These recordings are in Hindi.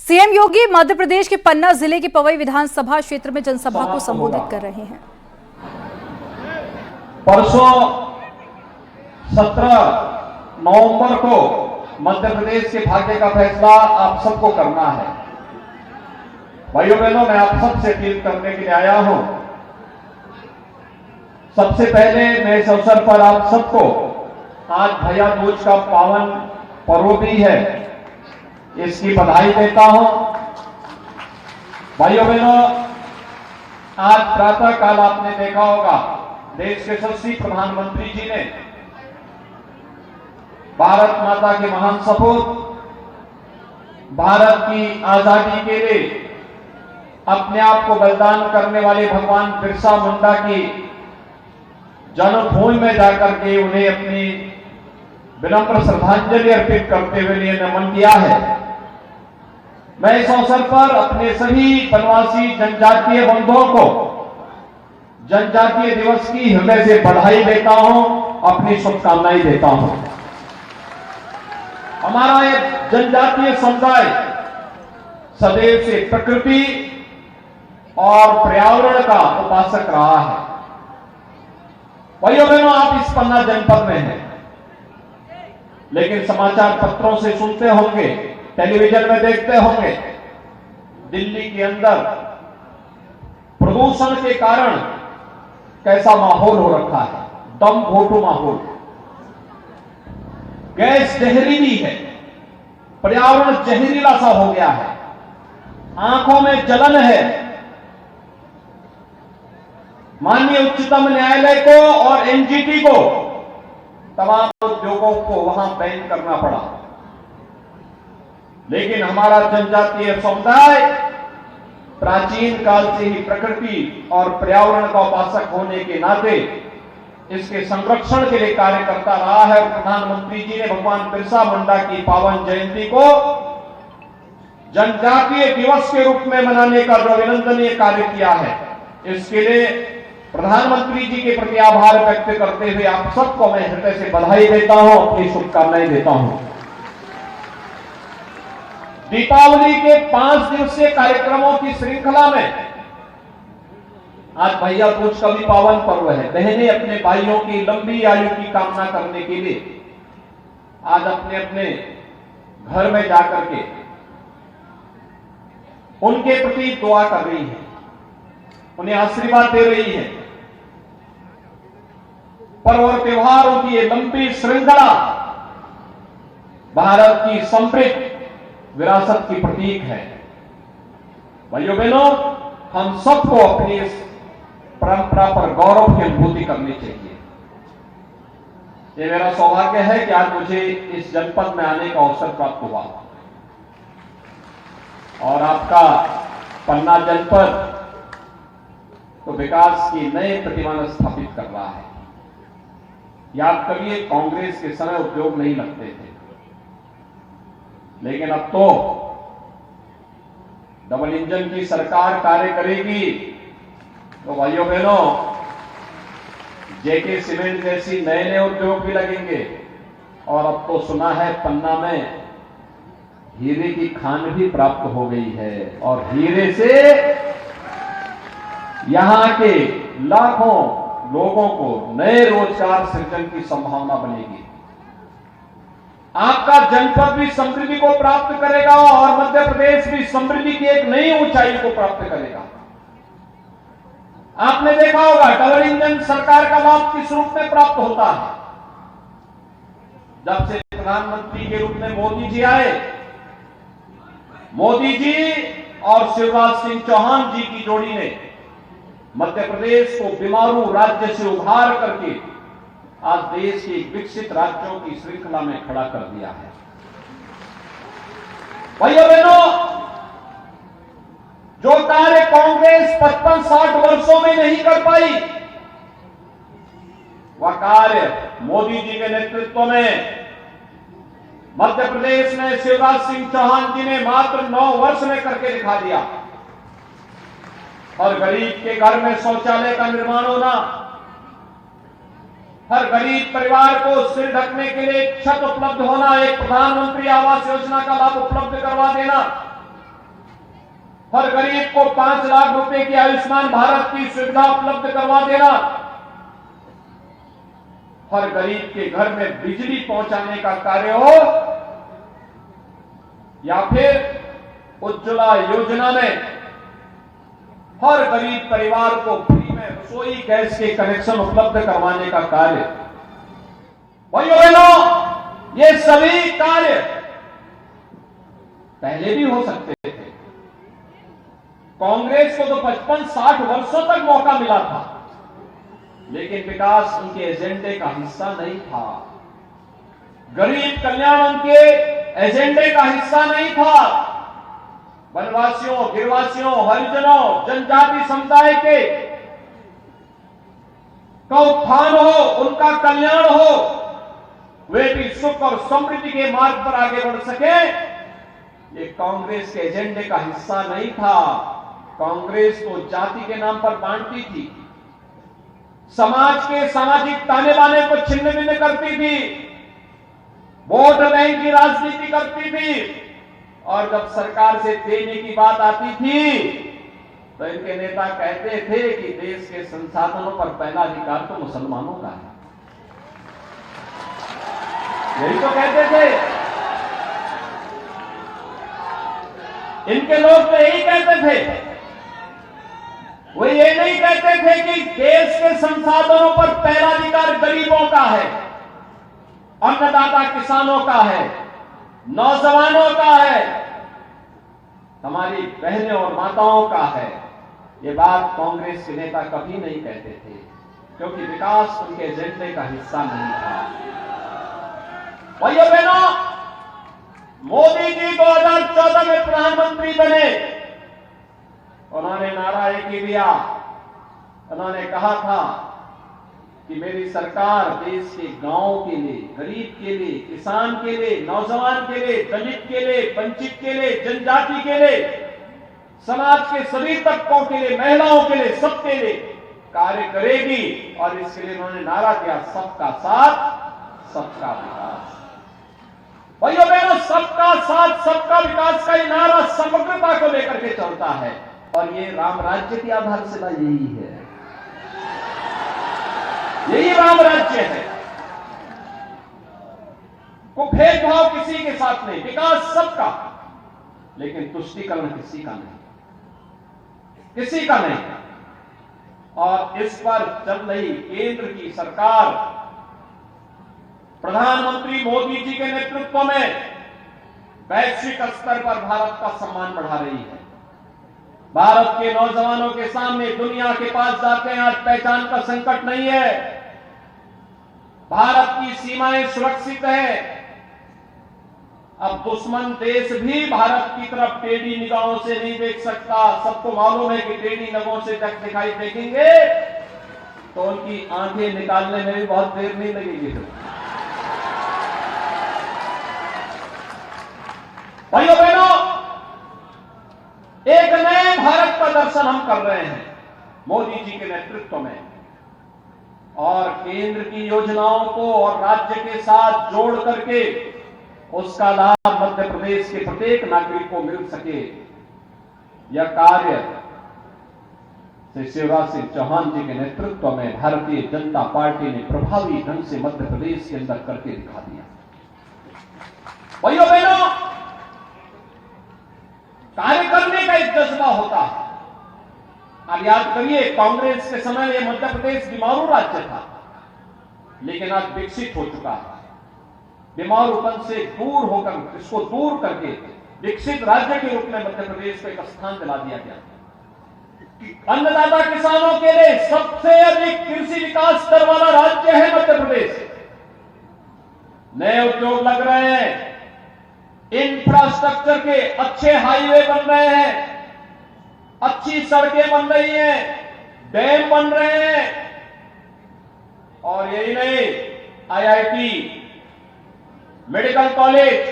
सीएम योगी मध्य प्रदेश के पन्ना जिले के पवई विधानसभा क्षेत्र में जनसभा को संबोधित कर रहे हैं। परसों 17 नवंबर को मध्य प्रदेश के भाग्य का फैसला आप सबको करना है। भाइयों बहनों, मैं आप सबसे अपील करने के लिए आया हूं। सबसे पहले मैं इस अवसर पर आप सबको आज भैया दूज का पावन पर्व भी है, इसकी बधाई देता हूं। भाइयों बहनों, आज प्रातः काल आपने देखा होगा देश के यशस्वी प्रधानमंत्री जी ने भारत माता के महान सपूत, भारत की आजादी के लिए अपने आप को बलिदान करने वाले भगवान बिरसा मुंडा की जन्मभूमि में जाकर के उन्हें अपनी विनम्र श्रद्धांजलि अर्पित करते हुए लिए नमन किया है। मैं इस अवसर पर अपने सभी वनवासी जनजातीय बंधुओं को जनजातीय दिवस की हृदय से बधाई देता हूं, अपनी शुभकामनाएं देता हूं। हमारा ये जनजातीय समुदाय सदैव से प्रकृति और पर्यावरण का उपासक रहा है। भाइयों बहनों, आप इस पन्ना जनपद में हैं, लेकिन समाचार पत्रों से सुनते होंगे, टेलीविजन में देखते होंगे, दिल्ली के अंदर प्रदूषण के कारण कैसा माहौल हो रखा है, दम घोटू माहौल। गैस जहरीली है, पर्यावरण जहरीला सा हो गया है, आंखों में जलन है। माननीय उच्चतम न्यायालय को और एनजीटी को तमाम उद्योगों को वहां बैन करना पड़ा, लेकिन हमारा जनजातीय समुदाय प्राचीन काल से ही प्रकृति और पर्यावरण का उपासक होने के नाते इसके संरक्षण के लिए कार्य करता रहा है। और प्रधानमंत्री जी ने भगवान बिरसा मुंडा की पावन जयंती को जनजातीय दिवस के रूप में मनाने का जो अभिनंदनीय कार्य किया है, इसके लिए प्रधानमंत्री जी के प्रति आभार व्यक्त करते हुए आप सबको मैं हृदय से बधाई देता हूं, अपनी शुभकामनाएं देता हूं। दीपावली के 5 दिवसीय कार्यक्रमों की श्रृंखला में आज भैया दूज का भी पावन पर्व है। बहनें अपने भाइयों की लंबी आयु की कामना करने के लिए आज अपने अपने घर में जाकर के उनके प्रति दुआ कर रही हैं, उन्हें आशीर्वाद दे रही है। पर्व और त्योहारों की ये लंबी श्रृंखला भारत की समृद्ध विरासत की प्रतीक है। भाइयों बहनों, हम सबको अपनी इस परंपरा पर गौरव की अनुभूति करनी चाहिए। ये मेरा सौभाग्य है कि आज मुझे इस जनपद में आने का अवसर प्राप्त हुआ और आपका पन्ना जनपद तो विकास की नए प्रतिमान स्थापित कर रहा है। याद करिए, कांग्रेस के समय उद्योग नहीं लगते थे, लेकिन अब तो डबल इंजन की सरकार कार्य करेगी तो भाइयों बहनों, जेके सीमेंट जैसी नए नए उद्योग भी लगेंगे। और अब तो सुना है पन्ना में हीरे की खान भी प्राप्त हो गई है और हीरे से यहां के लाखों लोगों को नए रोजगार सृजन की संभावना बनेगी। आपका जनपद भी समृद्धि को प्राप्त करेगा और मध्य प्रदेश भी समृद्धि की एक नई ऊंचाई को प्राप्त करेगा। आपने देखा होगा डबल इंजन सरकार का लाभ किस रूप में प्राप्त होता है। जब से प्रधानमंत्री के रूप में मोदी जी आए, मोदी जी और शिवराज सिंह चौहान जी की जोड़ी ने मध्य प्रदेश को बीमारू राज्य से उभार करके आज देश के विकसित राज्यों की श्रृंखला में खड़ा कर दिया है। भाइयों बहनों, जो कार्य कांग्रेस 55-60 वर्षों में नहीं कर पाई, वह कार्य मोदी जी के नेतृत्व में मध्य प्रदेश में शिवराज सिंह चौहान जी ने मात्र 9 वर्ष में करके दिखा दिया। हर गरीब के घर में शौचालय का निर्माण होना, हर गरीब परिवार को सिर ढकने के लिए छत उपलब्ध होना, एक प्रधानमंत्री आवास योजना का लाभ उपलब्ध करवा देना, हर गरीब को 5 लाख रुपए की आयुष्मान भारत की सुविधा उपलब्ध करवा देना, हर गरीब के घर में बिजली पहुंचाने का कार्य हो, या फिर उज्ज्वला योजना में हर गरीब परिवार को फ्री में रसोई गैस के कनेक्शन उपलब्ध करवाने का कार्य। भाइयों बहनों, ये सभी कार्य पहले भी हो सकते थे। कांग्रेस को तो 55-60 वर्षों तक मौका मिला था, लेकिन विकास उनके एजेंडे का हिस्सा नहीं था। गरीब कल्याण उनके एजेंडे का हिस्सा नहीं था। वनवासियों, गिरवासियों, हरिजनों, जनजाति समुदाय के का उत्थान हो, उनका कल्याण हो, वे भी सुख और समृद्धि के मार्ग पर आगे बढ़ सके, ये कांग्रेस के एजेंडे का हिस्सा नहीं था। कांग्रेस तो जाति के नाम पर बांटती थी, समाज के सामाजिक ताने बाने को छिन्न भिन्न करती थी, वोट बैंक की राजनीति करती थी, और जब सरकार से देने की बात आती थी तो इनके नेता कहते थे कि देश के संसाधनों पर पहला अधिकार तो मुसलमानों का है। यही तो कहते थे इनके लोग, तो यही कहते थे। वो ये नहीं कहते थे कि देश के संसाधनों पर पहला अधिकार गरीबों का है, अन्नदाता किसानों का है, नौजवानों का है, हमारी बहनें और माताओं का है। ये बात कांग्रेस के नेता कभी नहीं कहते थे, क्योंकि विकास उनके एजेंडे का हिस्सा नहीं था। भाइयों बहनों, मोदी जी 2014 में प्रधानमंत्री बने, उन्होंने नारा एक ही दिया, उन्होंने कहा था कि मेरी सरकार देश के गांव के लिए, गरीब के लिए, किसान के लिए, नौजवान के लिए, दलित के लिए, वंचित के लिए, जनजाति के लिए, समाज के सभी तबकों के लिए, महिलाओं के लिए, सबके लिए कार्य करेगी। और इसके लिए उन्होंने नारा दिया, सबका साथ सबका विकास। भाइयों बहनों, सबका साथ सबका विकास का ये नारा समग्रता को लेकर के चलता है, और ये राम राज्य की आधारशिला यही है, यही राम राज्य है। को भेदभाव किसी के साथ नहीं, विकास सबका, लेकिन तुष्टीकरण किसी का नहीं, किसी का नहीं। और इस पर चल रही केंद्र की सरकार प्रधानमंत्री मोदी जी के नेतृत्व में वैश्विक स्तर पर भारत का सम्मान बढ़ा रही है। भारत के नौजवानों के सामने दुनिया के पास जाते हैं, आज पहचान का संकट नहीं है, भारत की सीमाएं सुरक्षित है। अब दुश्मन देश भी भारत की तरफ टेढ़ी निगाहों से नहीं देख सकता। सबको मालूम है कि टेढ़ी निगाहों से जब दिखाई देखेंगे तो उनकी आंखें निकालने में भी बहुत देर नहीं लगेगी। भाइयों बहनों, एक नए भारत का दर्शन हम कर रहे हैं मोदी जी के नेतृत्व में, और केंद्र की योजनाओं को और राज्य के साथ जोड़ करके उसका लाभ मध्य प्रदेश के प्रत्येक नागरिक को मिल सके, यह कार्य श्री शिवराज सिंह चौहान जी के नेतृत्व में भारतीय जनता पार्टी ने प्रभावी ढंग से मध्य प्रदेश के अंदर करके दिखा दिया। भाइयों बहनों, कार्य करने का एक जज्बा होता है। आप याद करिए, कांग्रेस के समय यह मध्य प्रदेश बीमारू राज्य था, लेकिन आज विकसित हो चुका है। बीमारूपन से दूर होकर, इसको दूर करके विकसित राज्य के रूप में मध्य प्रदेश को एक स्थान दिला दिया गया। अन्नदाता किसानों के लिए सबसे अधिक कृषि विकास दर वाला राज्य है मध्य प्रदेश। नए उद्योग लग रहे हैं, इंफ्रास्ट्रक्चर के अच्छे हाईवे बन रहे हैं, अच्छी सड़कें बन रही हैं, डैम बन रहे हैं, और यही नहीं, IIT, medical college,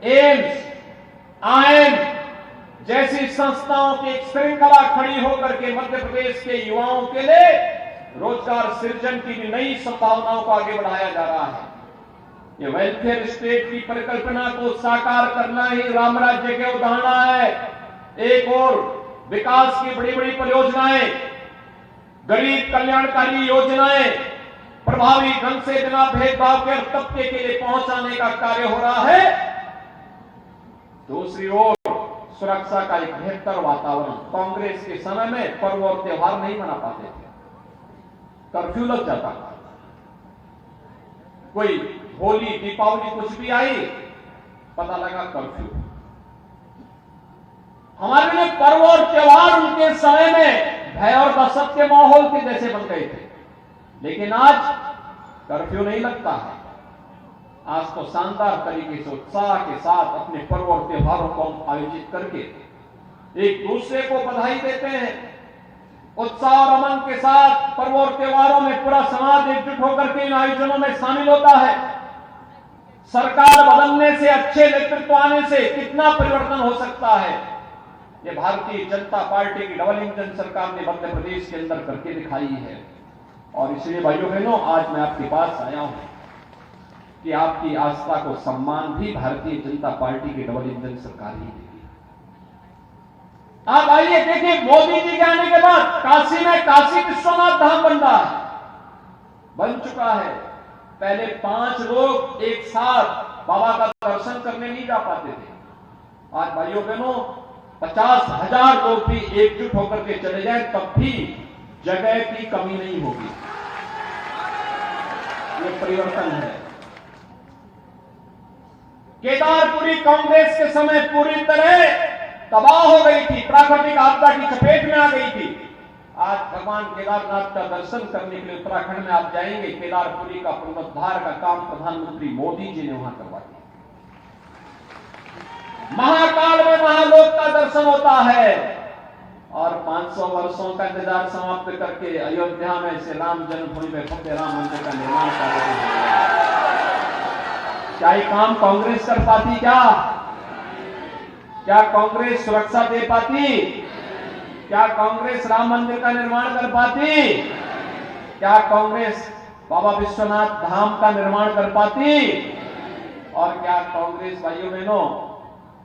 AIIMS, IIM जैसी संस्थाओं की एक श्रृंखला खड़ी होकर के मध्य प्रदेश के युवाओं के लिए रोजगार सृजन की भी नई संभावनाओं को आगे बढ़ाया जा रहा है। ये वेलफेयर स्टेट की परिकल्पना को साकार करना ही राम राज्य के उदाहरण है। एक और विकास की बड़ी बड़ी परियोजनाएं, गरीब कल्याणकारी योजनाएं प्रभावी ढंग से बिना भेदभाव के हर तबके के लिए पहुंचाने का कार्य हो रहा है। दूसरी ओर सुरक्षा का एक बेहतर वातावरण। कांग्रेस के समय में पर्व और त्योहार नहीं मना पाते थे, कर्फ्यू लग जाता था। कोई होली दीपावली कुछ भी आई, पता लगा कर्फ्यू। हमारे लिए पर्व और त्योहार उनके समय में भय और दहशत के माहौल के जैसे बन गए थे, लेकिन आज कर्फ्यू नहीं लगता है। आज तो शानदार तरीके से उत्साह के साथ अपने पर्व और त्योहारों को आयोजित करके एक दूसरे को बधाई देते हैं। उत्साह और अमन के साथ पर्व और त्योहारों में पूरा समाज एकजुट होकर के इन आयोजनों में शामिल होता है। सरकार बदलने से, अच्छे नेतृत्व आने से कितना परिवर्तन हो सकता है, ये भारतीय जनता पार्टी की डबल इंजन सरकार ने मध्य प्रदेश के अंदर करके दिखाई है। और इसलिए भाइयों बहनों, आज मैं आपके पास आया हूं कि आपकी आस्था को सम्मान भी भारतीय जनता पार्टी की डबल इंजन सरकार ही देगी। आप आइए देखिए, मोदी जी के आने के बाद काशी में काशी विश्वनाथ धाम बन रहा है, बन चुका है। पहले 5 लोग एक साथ बाबा का दर्शन करने नहीं जा पाते थे। आज भाइयों बहनों 50,000 लोग भी एकजुट होकर के चले जाए तब भी जगह की कमी नहीं होगी। ये परिवर्तन है। केदारपुरी कांग्रेस के समय पूरी तरह तबाह हो गई थी, प्राकृतिक आपदा की चपेट में आ गई थी। आज भगवान केदारनाथ का दर्शन करने के लिए उत्तराखंड में आप जाएंगे, केदारपुरी का पुनरुद्धार का काम प्रधानमंत्री मोदी जी ने वहां करवा दिया। महाकाल में महालोक का दर्शन होता है और 500 वर्षों का इंतजार समाप्त करके अयोध्या में से राम जन्मभूमि में भव्य राम मंदिर का निर्माण कर रहे हैं। क्या ये काम कांग्रेस कर पाती? क्या कांग्रेस सुरक्षा दे पाती? क्या कांग्रेस राम मंदिर का निर्माण कर पाती? क्या कांग्रेस बाबा विश्वनाथ धाम का निर्माण कर पाती? और क्या कांग्रेस भाइयों बहनों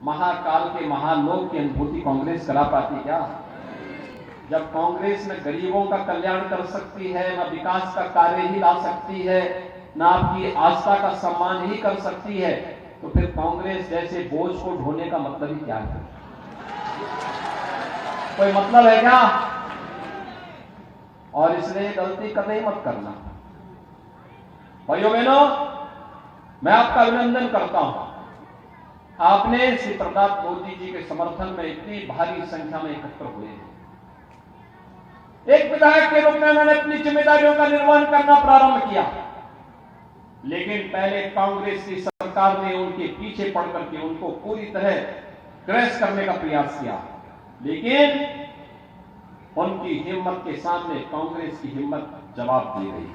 महाकाल के महालोक की अनुभूति कांग्रेस करा पाती? क्या जब कांग्रेस में गरीबों का कल्याण कर सकती है, न विकास का कार्य ही ला सकती है, न आपकी आस्था का सम्मान ही कर सकती है, तो फिर कांग्रेस जैसे बोझ को ढोने का मतलब ही क्या है? कोई मतलब है क्या? और इसलिए गलती कतई मत करना। भाइयों बहनों, मैं आपका अभिनंदन करता हूं। आपने श्री प्रताप मोदी जी के समर्थन में इतनी भारी संख्या में एकत्र हुए हैं। एक विधायक के रूप में मैंने अपनी जिम्मेदारियों का निर्वहन करना प्रारंभ किया, लेकिन पहले कांग्रेस की सरकार ने उनके पीछे पड़ करके उनको पूरी तरह क्रैश करने का प्रयास किया, लेकिन उनकी हिम्मत के सामने कांग्रेस की हिम्मत जवाब दे गई।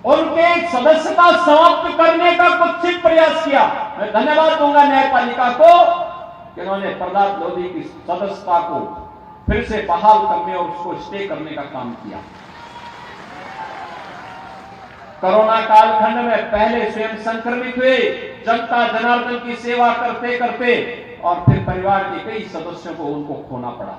उनके सदस्यता समाप्त करने का कुत्सित प्रयास किया। मैं धन्यवाद दूंगा न्यायपालिका को कि उन्होंने प्रहलाद लोधी की सदस्यता को फिर से बहाल करने और उसको स्टे करने का काम किया। कोरोना कालखंड में पहले स्वयं संक्रमित हुए, जनता जनार्दन की सेवा करते करते और फिर परिवार के कई सदस्यों को उनको खोना पड़ा।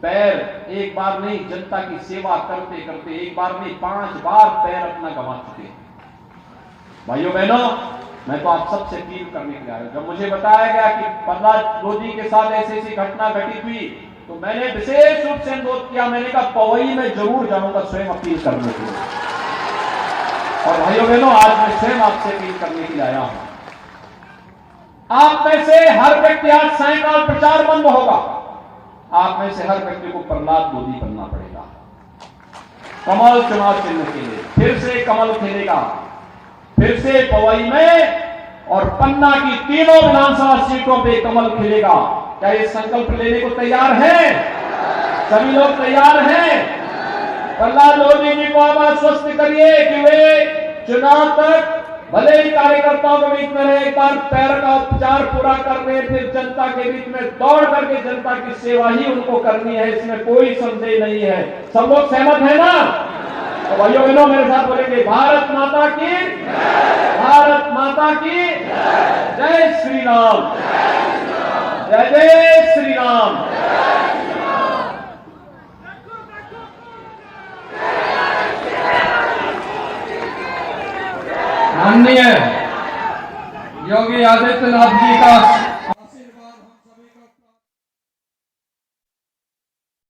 पैर एक बार नहीं, जनता की सेवा करते करते एक बार नहीं 5 बार पैर अपना गंवा चुके। भाइयों बहनों, मैं तो आप सबसे अपील करने के लिए आया हूं। जब मुझे बताया गया कि प्रहलाद लोधी के साथ ऐसी घटना घटित हुई, तो मैंने विशेष रूप से अनुरोध किया। मैंने कहा पवई में जरूर जाऊंगा स्वयं अपील करने के लिए। और भाइयों बहनों, आज मैं स्वयं आपसे अपील करने के लिए आया हूं। आप में से हर व्यक्ति, आज सायंकाल प्रचार बंद होगा, आप में से हर व्यक्ति को प्रहलाद लोधी बनना पड़ेगा। कमल चुनाव चिन्ह के लिए फिर से कमल खेलेगा, फिर से पवई में और पन्ना की तीनों विधानसभा सीटों पे कमल खिलेगा। क्या ये संकल्प लेने को तैयार हैं? सभी लोग तैयार हैं? प्रहलाद लोधी जी को आप आश्वस्त करिए कि वे चुनाव तक भले ही कार्यकर्ताओं के बीच में रहे, एक बार पैर का उपचार पूरा करने, फिर जनता के बीच में दौड़ करके जनता की सेवा ही उनको करनी है, इसमें कोई संदेह नहीं है। सब लोग सहमत है ना? तो भाइयों बहनों, मेरे साथ बोलेंगे भारत माता की, भारत माता की जय श्री राम। राम, जय जय श्री राम। माननीय योगी आदित्यनाथ जी का